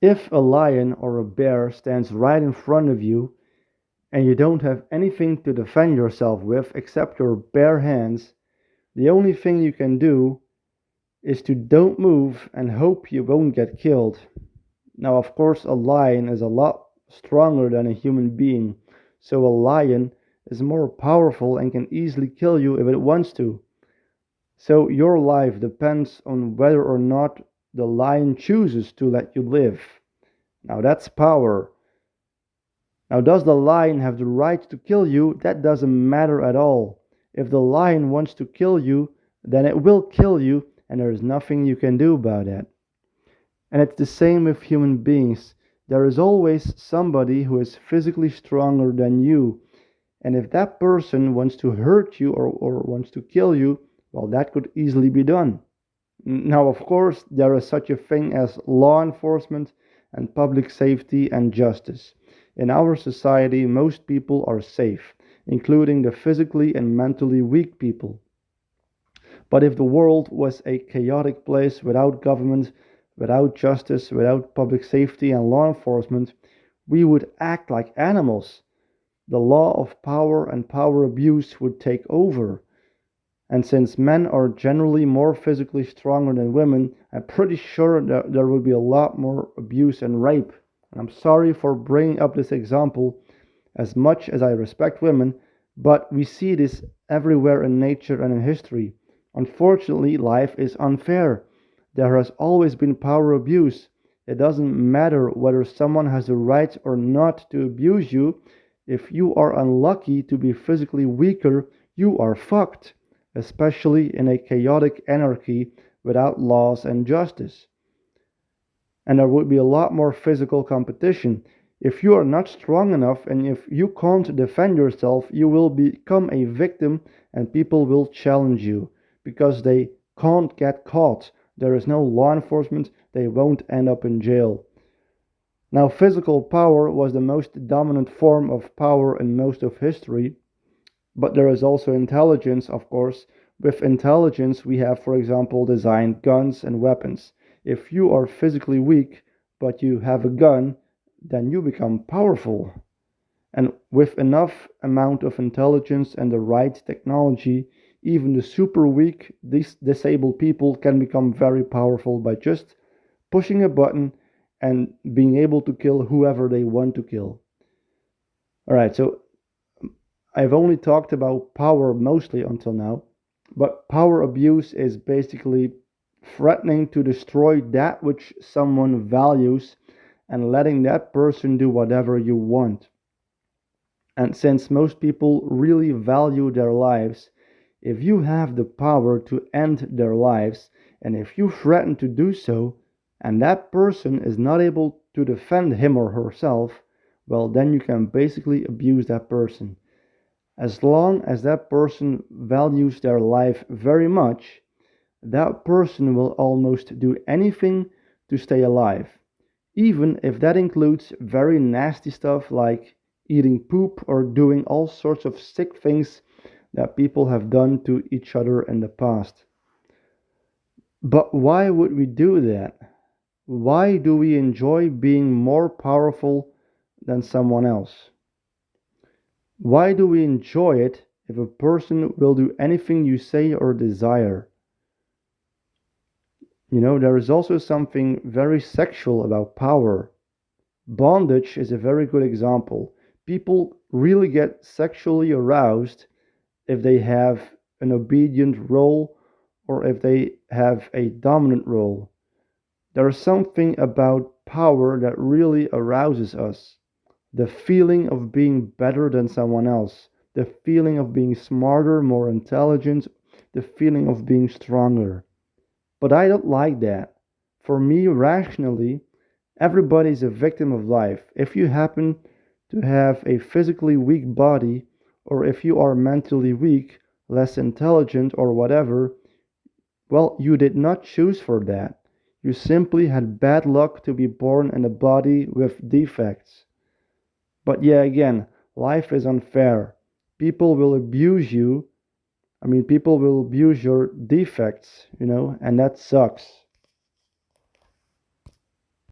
If a lion or a bear stands right in front of you and you don't have anything to defend yourself with except your bare hands, the only thing you can do is to don't move and hope you won't get killed. Now, of course, a lion is a lot stronger than a human being, so a lion is more powerful and can easily kill you if it wants to. So your life depends on whether or not the lion chooses to let you live. Now, that's power. Now, does the lion have the right to kill you? That doesn't matter at all. If the lion wants to kill you, then it will kill you, and there is nothing you can do about that. And it's the same with human beings. There is always somebody who is physically stronger than you. And if that person wants to hurt you or wants to kill you, well, that could easily be done. Now, of course, there is such a thing as law enforcement and public safety and justice. In our society, most people are safe, including the physically and mentally weak people. But if the world was a chaotic place without government, without justice, without public safety and law enforcement, we would act like animals. The law of power and power abuse would take over. And since men are generally more physically stronger than women, I'm pretty sure that there will be a lot more abuse and rape. And I'm sorry for bringing up this example as much as I respect women, but we see this everywhere in nature and in history. Unfortunately, life is unfair. There has always been power abuse. It doesn't matter whether someone has the right or not to abuse you. If you are unlucky to be physically weaker, you are fucked, especially in a chaotic anarchy without laws and justice. And there would be a lot more physical competition. If you are not strong enough and if you can't defend yourself, you will become a victim and people will challenge you because they can't get caught. There is no law enforcement, they won't end up in jail. Now, physical power was the most dominant form of power in most of history, but there is also intelligence, of course. With intelligence, we have, for example, designed guns and weapons. If you are physically weak, but you have a gun, then you become powerful. And with enough amount of intelligence and the right technology, even the super weak, disabled people can become very powerful by just pushing a button and being able to kill whoever they want to kill. All right, so I've only talked about power mostly until now, but power abuse is basically threatening to destroy that which someone values and letting that person do whatever you want. And since most people really value their lives, if you have the power to end their lives, and if you threaten to do so, and that person is not able to defend him or herself, well, then you can basically abuse that person. As long as that person values their life very much, that person will almost do anything to stay alive, even if that includes very nasty stuff like eating poop or doing all sorts of sick things that people have done to each other in the past. But why would we do that? Why do we enjoy being more powerful than someone else? Why do we enjoy it if a person will do anything you say or desire? There is also something very sexual about power. Bondage is a very good example. People really get sexually aroused if they have an obedient role or if they have a dominant role. There is something about power that really arouses us. The feeling of being better than someone else, the feeling of being smarter, more intelligent, the feeling of being stronger. But I don't like that. For me, rationally, everybody is a victim of life. If you happen to have a physically weak body, or if you are mentally weak, less intelligent, or whatever, well, you did not choose for that. You simply had bad luck to be born in a body with defects. But yeah, again, life is unfair. People will abuse you. People will abuse your defects, and that sucks.